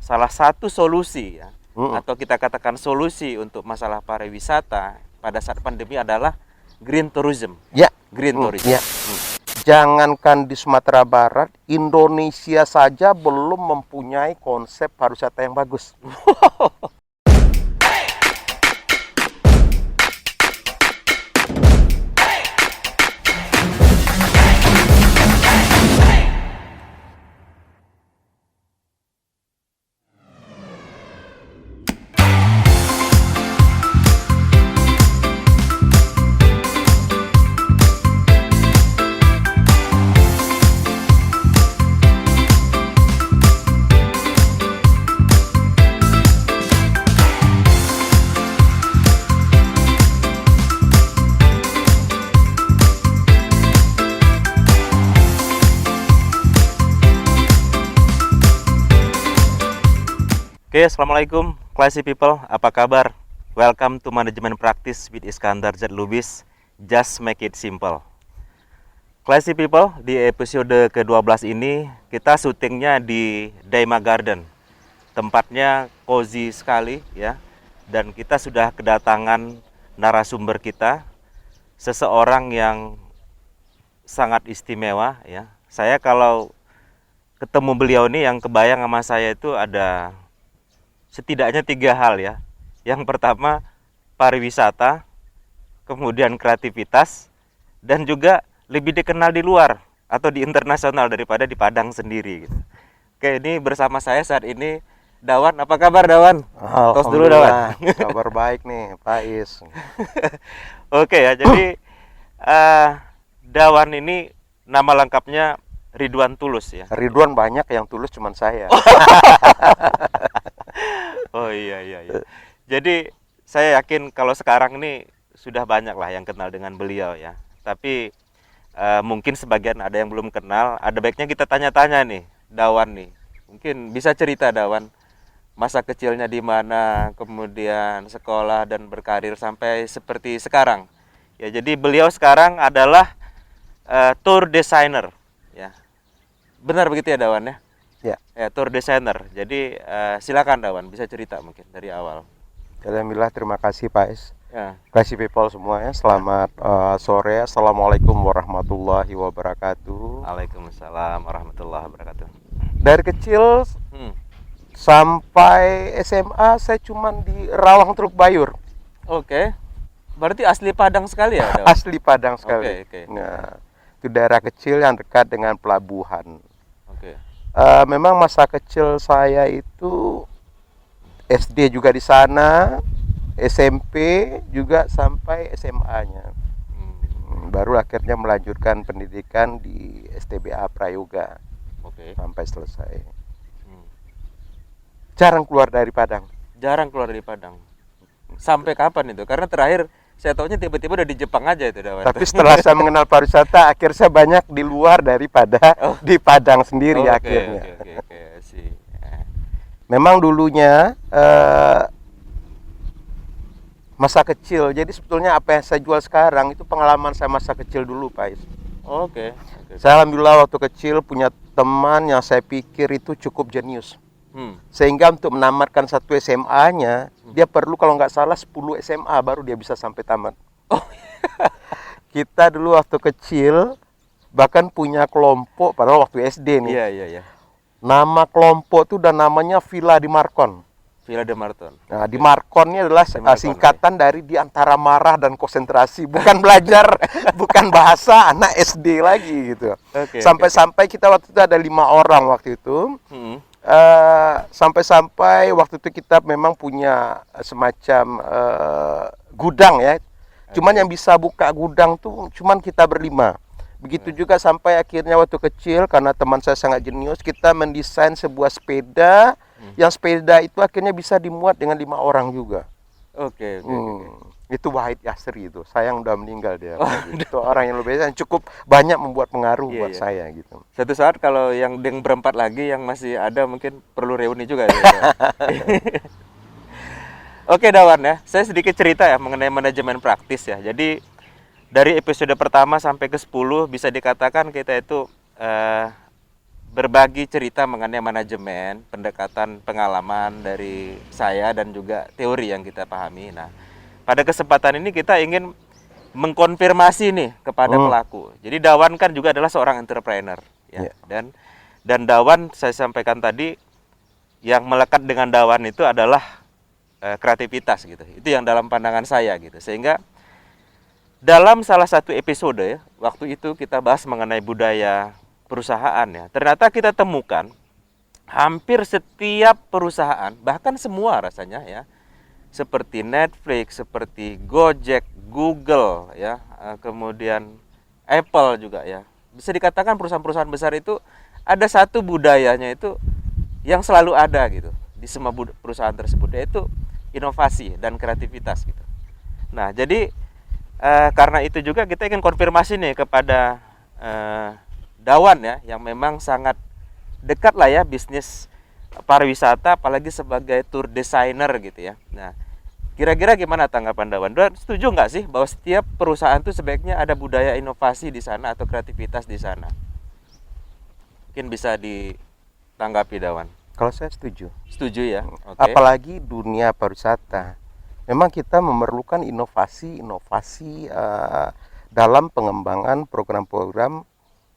salah satu solusi ya, atau kita katakan solusi untuk masalah pariwisata pada saat pandemi adalah green tourism. Ya, Green tourism. ya. Jangankan di Sumatera Barat, Indonesia saja belum mempunyai konsep pariwisata yang bagus. Oke, assalamualaikum, classy people. Apa kabar? Welcome to Management Practice with Iskandar Z. Lubis. Just make it simple. Classy people, di episode ke-12 ini kita syutingnya di Daima Garden. Tempatnya cozy sekali ya. Dan kita sudah kedatangan narasumber kita, seseorang yang sangat istimewa ya. Saya kalau ketemu beliau nih, yang kebayang sama saya itu ada setidaknya 3 hal ya. Yang pertama pariwisata, kemudian kreativitas, dan juga lebih dikenal di luar atau di internasional daripada di Padang sendiri gitu. Oke, ini bersama saya saat ini Dawan. Apa kabar Dawan? Tos dulu Dawan. Kabar baik nih Pak Is. Oke ya, jadi Dawan ini nama lengkapnya Ridwan Tulus ya. Ridwan banyak, yang tulus cuman saya. Oh iya. Jadi saya yakin kalau sekarang ini sudah banyak lah yang kenal dengan beliau ya. Tapi mungkin sebagian ada yang belum kenal. Ada baiknya kita tanya-tanya nih, Dawan nih. Mungkin bisa cerita Dawan masa kecilnya di mana, kemudian sekolah dan berkarir sampai seperti sekarang. Ya, jadi beliau sekarang adalah tour designer ya. Benar begitu ya Dawan ya? Ya, tour designer. Jadi silakan Dawan, bisa cerita mungkin dari awal. Alhamdulillah, terima kasih Pak Is. Ya. Classy people semuanya, selamat sore. Assalamualaikum warahmatullahi wabarakatuh. Waalaikumsalam warahmatullahi wabarakatuh. Dari kecil sampai SMA saya cuman di Rawang Teluk Bayur. Oke. Berarti asli Padang sekali ya Dawan? Asli Padang sekali. Oke. Nah, itu daerah kecil yang dekat dengan pelabuhan. Oke. Memang masa kecil saya itu SD juga di sana, SMP juga sampai SMA-nya. Baru akhirnya melanjutkan pendidikan di STBA Prayoga. Oke. Sampai selesai. Jarang keluar dari Padang. Jarang keluar dari Padang. Sampai kapan itu? Karena terakhir saya tahunya tiba-tiba udah di Jepang aja itu Dawan. Tapi setelah saya mengenal pariwisata, akhirnya saya banyak di luar daripada di Padang sendiri akhirnya. Oke. Memang dulunya masa kecil. Jadi sebetulnya apa yang saya jual sekarang itu pengalaman saya masa kecil dulu, Pak Is. Oke. Saya alhamdulillah waktu kecil punya teman yang saya pikir itu cukup jenius. Sehingga untuk menamatkan satu SMA-nya, dia perlu kalau nggak salah 10 SMA baru dia bisa sampai tamat. Kita dulu waktu kecil bahkan punya kelompok, padahal waktu SD nih. Iya. Nama kelompok itu dan namanya Villa di Markon. Villa de Marton. Nah, di Markon ini adalah singkatan dari di antara marah dan konsentrasi. Bukan belajar, bukan bahasa anak SD lagi gitu. Sampai-sampai kita waktu itu ada 5 orang waktu itu. Sampai-sampai waktu itu kita memang punya semacam gudang ya. Cuman yang bisa buka gudang tuh cuman kita berlima. Begitu juga sampai akhirnya waktu kecil, karena teman saya sangat jenius, kita mendesain sebuah sepeda. Yang sepeda itu akhirnya bisa dimuat dengan 5 orang juga. Oke. Itu Wahid Yasri itu, sayang udah meninggal dia. Itu orang yang luar biasa, yang cukup banyak membuat pengaruh buat saya gitu. Suatu saat kalau yang berempat lagi yang masih ada mungkin perlu reuni juga ya. Oke Dawan ya, saya sedikit cerita ya mengenai manajemen praktis ya. Jadi dari episode pertama sampai ke 10 bisa dikatakan kita itu berbagi cerita mengenai manajemen, pendekatan pengalaman dari saya dan juga teori yang kita pahami. Nah, pada kesempatan ini kita ingin mengkonfirmasi nih kepada pelaku. Jadi Dawan kan juga adalah seorang entrepreneur, ya. Yeah. Dan Dawan saya sampaikan tadi, yang melekat dengan Dawan itu adalah kreativitas gitu. Itu yang dalam pandangan saya gitu. Sehingga dalam salah satu episode ya, waktu itu kita bahas mengenai budaya perusahaan ya. Ternyata kita temukan hampir setiap perusahaan, bahkan semua rasanya ya, seperti Netflix, seperti Gojek, Google ya, kemudian Apple juga ya. Bisa dikatakan perusahaan-perusahaan besar itu ada satu budayanya itu yang selalu ada gitu di semua perusahaan tersebut, yaitu inovasi dan kreativitas gitu. Nah, jadi karena itu juga kita ingin konfirmasi nih kepada Dawan ya, yang memang sangat dekat lah ya bisnis pariwisata, apalagi sebagai tour designer gitu ya. Nah, kira-kira gimana tanggapan Dawan? Dan setuju nggak sih bahwa setiap perusahaan itu sebaiknya ada budaya inovasi di sana atau kreativitas di sana? Mungkin bisa ditanggapi Dawan. Kalau saya setuju. Setuju ya? Oke. Apalagi dunia pariwisata. Memang kita memerlukan inovasi dalam pengembangan program-program.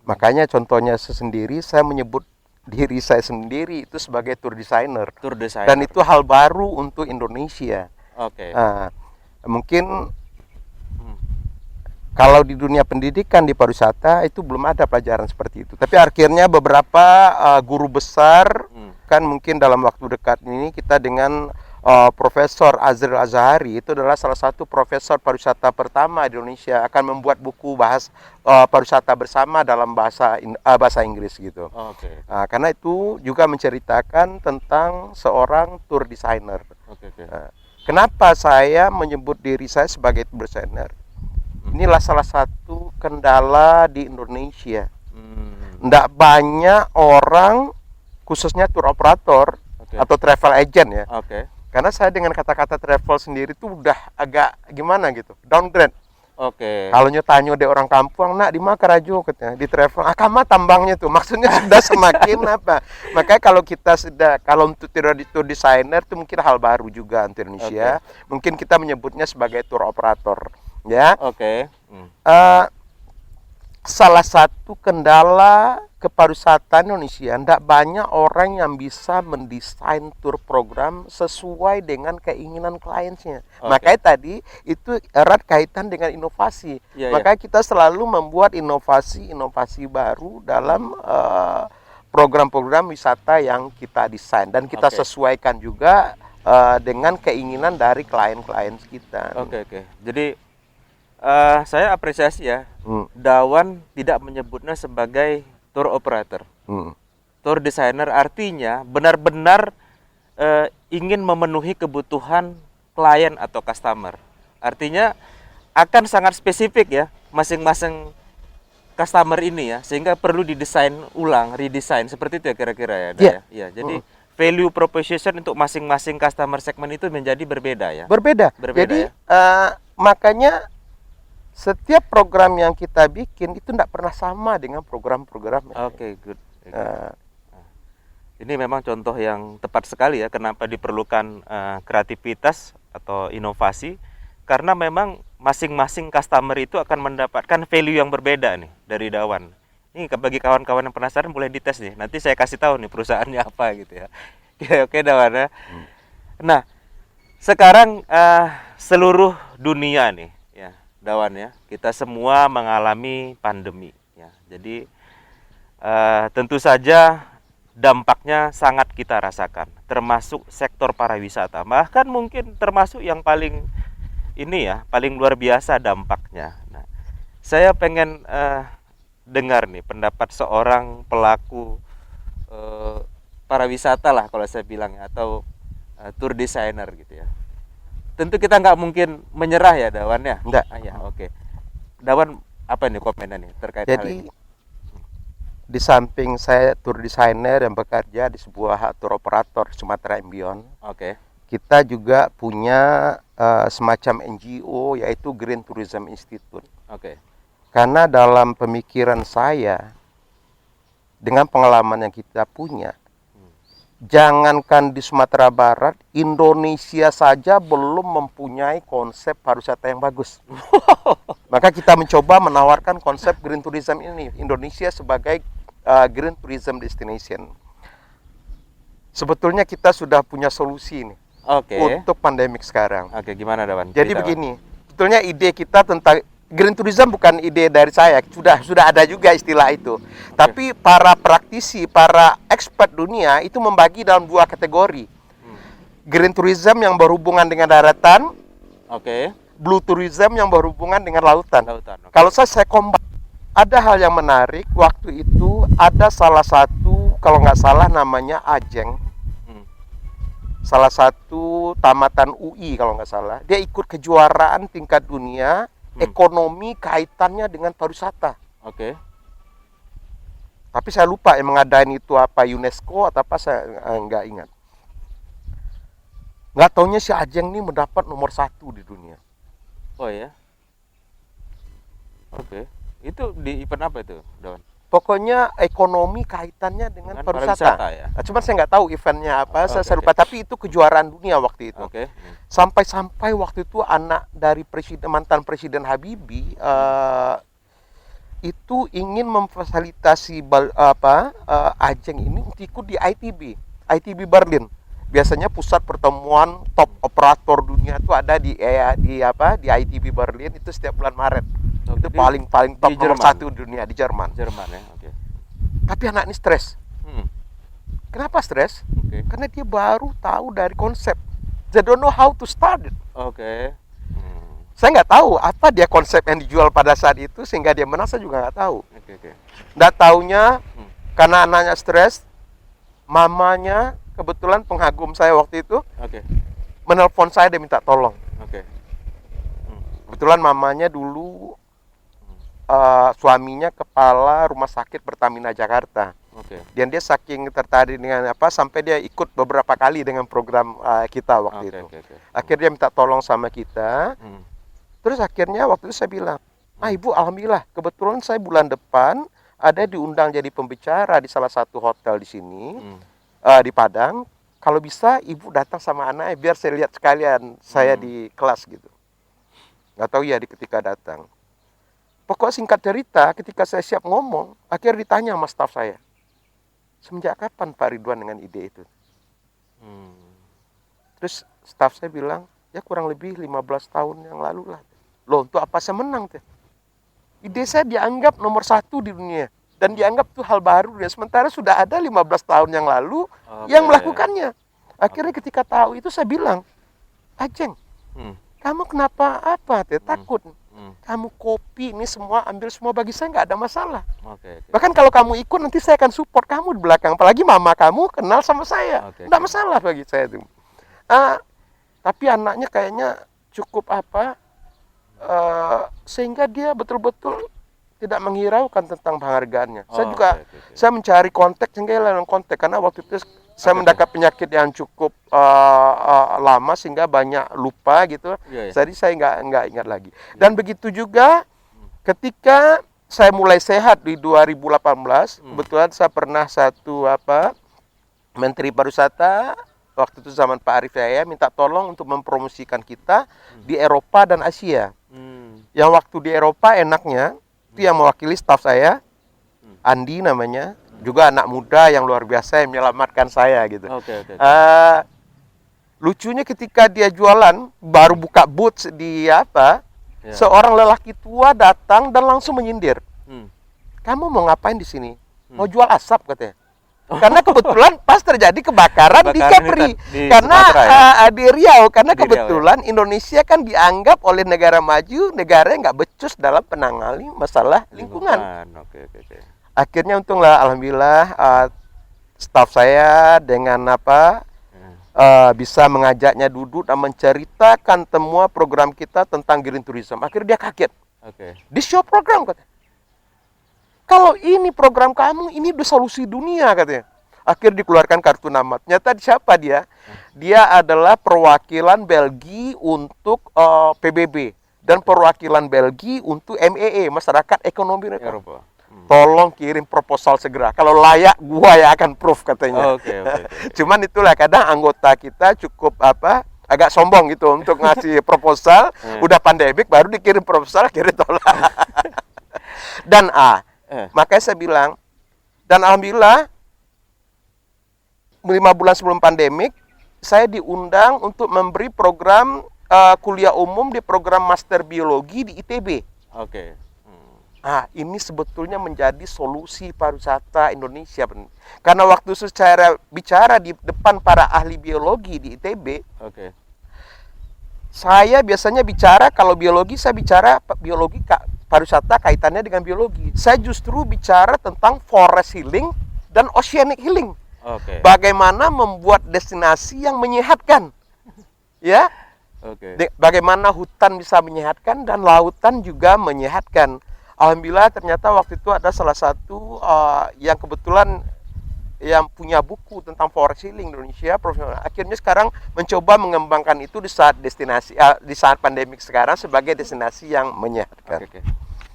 Makanya contohnya sendiri, saya menyebut diri saya sendiri itu sebagai tour designer. Tour designer. Dan itu hal baru untuk Indonesia. Oke. Mungkin kalau di dunia pendidikan di pariwisata itu belum ada pelajaran seperti itu. Tapi akhirnya beberapa guru besar kan mungkin dalam waktu dekat ini kita dengan Profesor Azril Azhari, itu adalah salah satu profesor pariwisata pertama di Indonesia, akan membuat buku bahas pariwisata bersama dalam bahasa Inggris gitu. Oke. Karena itu juga menceritakan tentang seorang tour designer. Oke. Kenapa saya menyebut diri saya sebagai tour designer? Inilah salah satu kendala di Indonesia. Tidak banyak orang, khususnya tour operator atau travel agent ya. Oke. Karena saya dengan kata-kata travel sendiri tuh udah agak gimana gitu, downgrade. Oke. Kalau nyotanyo de orang kampung, nak di mana karajo katanya, di travel, kama tambangnya tuh, maksudnya sudah semakin apa. Makanya kalau kita kalau untuk tour designer itu mungkin hal baru juga untuk Indonesia. Mungkin kita menyebutnya sebagai tour operator, ya. Oke. Salah satu kendala kepariwisataan Indonesia, tidak banyak orang yang bisa mendesain tour program sesuai dengan keinginan kliennya. Makanya tadi itu erat kaitan dengan inovasi. Makanya kita selalu membuat inovasi baru dalam program-program wisata yang kita desain, dan kita sesuaikan juga dengan keinginan dari klien-klien kita. Oke. Jadi saya apresiasi ya, Dawan tidak menyebutnya sebagai tour operator. Tour designer artinya benar-benar ingin memenuhi kebutuhan klien atau customer. Artinya akan sangat spesifik ya masing-masing customer ini ya, sehingga perlu didesain ulang, redesign seperti itu ya kira-kira ya. Ya, jadi value proposition untuk masing-masing customer segment itu menjadi berbeda ya. Berbeda jadi ya? Makanya setiap program yang kita bikin itu tidak pernah sama dengan program-program. Oke, good. Ini memang contoh yang tepat sekali ya, kenapa diperlukan kreativitas atau inovasi, karena memang masing-masing customer itu akan mendapatkan value yang berbeda nih dari Dawan. Ini bagi kawan-kawan yang penasaran boleh dites nih, nanti saya kasih tahu nih perusahaannya apa gitu ya. Oke Dawan ya. Nah, sekarang seluruh dunia nih Dawan ya, kita semua mengalami pandemi ya. Jadi tentu saja dampaknya sangat kita rasakan, termasuk sektor pariwisata. Bahkan mungkin termasuk yang paling ini ya, paling luar biasa dampaknya. Nah, saya pengen dengar nih pendapat seorang pelaku pariwisata lah kalau saya bilang ya, atau tour designer gitu ya. Tentu kita nggak mungkin menyerah ya Dawan ya. Enggak. Ya, oke. Dawan apa nih komennya nih terkait hal ini? Di samping saya tour designer yang bekerja di sebuah tour operator Sumatera and Beyond, kita juga punya semacam NGO yaitu Green Tourism Institute. Karena dalam pemikiran saya, dengan pengalaman yang kita punya, jangankan di Sumatera Barat, Indonesia saja belum mempunyai konsep pariwisata yang bagus. Maka kita mencoba menawarkan konsep green tourism ini, Indonesia sebagai green tourism destination. Sebetulnya kita sudah punya solusi ini Oke. untuk pandemik sekarang. Oke, gimana Dawan? Jadi Cerita, Wan. begini, sebetulnya ide kita tentang green tourism bukan ide dari saya, sudah ada juga istilah itu. Tapi para praktisi, para expert dunia itu membagi dalam dua kategori. Green tourism yang berhubungan dengan daratan, Oke. blue tourism yang berhubungan dengan lautan. Lautan. Oke. Kalau saya combine, ada hal yang menarik. Waktu itu ada salah satu, kalau nggak salah namanya Ajeng, salah satu tamatan UI kalau nggak salah. Dia ikut kejuaraan tingkat dunia ekonomi kaitannya dengan pariwisata. Oke. Tapi saya lupa yang mengadain itu apa, UNESCO atau apa, saya nggak ingat. Nggak taunya si Ajeng ini mendapat nomor 1 di dunia. Oh ya. Oke. Itu di event apa itu, Dawan? Pokoknya ekonomi kaitannya dengan pariwisata. ya. Nah, cuman saya nggak tahu eventnya apa, saya Oke, lupa. Tapi itu kejuaraan dunia waktu itu. Oke. Sampai-sampai waktu itu anak dari mantan presiden Habibie itu ingin memfasilitasi Ajeng ini untuk ikut di ITB Berlin. Biasanya pusat pertemuan top operator dunia itu ada di ITB Berlin, itu setiap bulan Maret. Itu paling top nomor 1 dunia di Jerman. Jerman ya, oke. Tapi anak ini stres. Kenapa stres? Oke. Karena dia baru tahu dari konsep. They don't know how to start it. Oke. Saya nggak tahu apa dia konsep yang dijual pada saat itu sehingga dia menang, saya juga nggak tahu. Oke. Nggak taunya karena anaknya stres, mamanya kebetulan pengagum saya waktu itu Oke. menelpon saya, dia minta tolong. Oke. Kebetulan mamanya dulu suaminya kepala rumah sakit Pertamina Jakarta. Oke. Dan dia saking tertarik dengan sampai dia ikut beberapa kali dengan program kita waktu itu. Oke. Akhirnya dia minta tolong sama kita. Terus akhirnya waktu itu saya bilang, Ibu, alhamdulillah, kebetulan saya bulan depan ada diundang jadi pembicara di salah satu hotel di sini, di Padang. Kalau bisa Ibu datang sama anaknya biar saya lihat sekalian saya di kelas gitu. Nggak tahu ya ketika datang. Pokoknya singkat cerita, ketika saya siap ngomong, akhirnya ditanya sama staf saya, semenjak kapan Pak Ridwan dengan ide itu? Terus staf saya bilang, ya kurang lebih 15 tahun yang lalu lah. Loh, untuk apa saya menang tuh? Ide saya dianggap nomor 1 di dunia. Dan dianggap itu hal baru. Dan sementara sudah ada 15 tahun yang lalu yang melakukannya. Akhirnya ketika tahu itu saya bilang, Ajeng, kamu kenapa takut? Kamu kopi ini semua, ambil semua, bagi saya nggak ada masalah. Bahkan kalau kamu ikut nanti saya akan support kamu di belakang. Apalagi mama kamu kenal sama saya. Nggak masalah bagi saya itu. Tapi anaknya kayaknya cukup sehingga dia betul-betul tidak menghiraukan tentang penghargaannya. Saya juga saya mencari konteks, karena waktu itu saya mendapat penyakit yang cukup lama sehingga banyak lupa gitu. Jadi saya nggak ingat lagi. Dan begitu juga ketika saya mulai sehat di 2018, kebetulan saya pernah Menteri Pariwisata waktu itu zaman Pak Arif Yahya minta tolong untuk mempromosikan kita di Eropa dan Asia. Yang waktu di Eropa enaknya itu yang mewakili staf saya, Andi namanya, juga anak muda yang luar biasa yang menyelamatkan saya gitu. Lucunya ketika dia jualan baru buka booth di seorang lelaki tua datang dan langsung menyindir. Kamu mau ngapain di sini? Mau jual asap katanya. Karena kebetulan pas terjadi kebakaran di Kepri, karena di Riau, karena kebetulan Indonesia kan dianggap oleh negara maju, negara yang nggak becus dalam penangani masalah lingkungan. Akhirnya untunglah, alhamdulillah, staf saya dengan bisa mengajaknya duduk dan menceritakan semua program kita tentang green tourism. Akhirnya dia kaget. Di show program katanya. Kalau ini program kamu, ini udah solusi dunia katanya. Akhirnya dikeluarkan kartu nama. Ternyata siapa dia? Dia adalah perwakilan Belgia untuk PBB dan perwakilan Belgia untuk MEE, Masyarakat Ekonomi Eropa. tolong kirim proposal segera. Kalau layak, gua yang akan proof katanya. Oke. Cuman itulah kadang anggota kita cukup agak sombong gitu untuk ngasih proposal. Udah pandemik baru dikirim proposal, akhirnya tolak. Dan makanya saya bilang, dan alhamdulillah 5 bulan sebelum pandemik saya diundang untuk memberi program kuliah umum di program Master Biologi di ITB. Oke. Ini sebetulnya menjadi solusi pariwisata Indonesia. Karena waktu saya bicara di depan para ahli biologi di ITB, saya biasanya bicara, kalau biologi saya bicara biologi pariwisata kaitannya dengan biologi. Saya justru bicara tentang forest healing dan oceanic healing. Bagaimana membuat destinasi yang menyehatkan. Ya. Bagaimana hutan bisa menyehatkan dan lautan juga menyehatkan. Alhamdulillah ternyata waktu itu ada salah satu yang kebetulan yang punya buku tentang forest healing Indonesia, profesional. Akhirnya sekarang mencoba mengembangkan itu di saat destinasi di saat pandemik sekarang sebagai destinasi yang menyehatkan.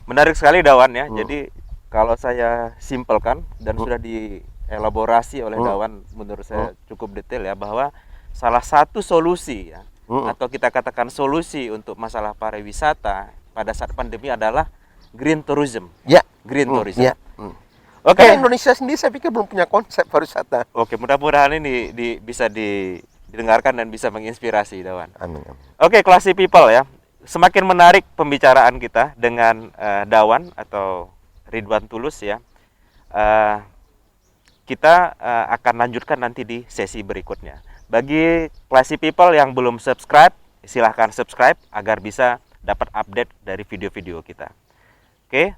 Menarik sekali Dawan ya. Jadi kalau saya simpelkan dan sudah dielaborasi oleh Dawan, menurut saya cukup detail ya, bahwa salah satu solusi ya, atau kita katakan solusi untuk masalah pariwisata pada saat pandemi adalah green tourism. Ya, green tourism. Ya. Karena Indonesia sendiri saya pikir belum punya konsep pariwisata. Mudah-mudahan ini bisa didengarkan dan bisa menginspirasi Dawan. Amin. Classy people ya. Semakin menarik pembicaraan kita dengan Dawan atau Ridwan Tulus ya. Kita akan lanjutkan nanti di sesi berikutnya. Bagi classy people yang belum subscribe, silahkan subscribe agar bisa dapat update dari video-video kita.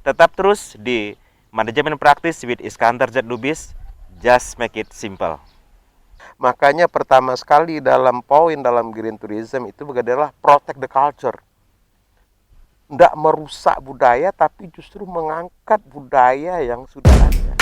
Tetap terus di Manajemen Praktis with Iskandar Z. Lubis. Just make it simple. Makanya pertama sekali dalam poin dalam green tourism itu adalah protect the culture. Tidak merusak budaya, tapi justru mengangkat budaya yang sudah ada.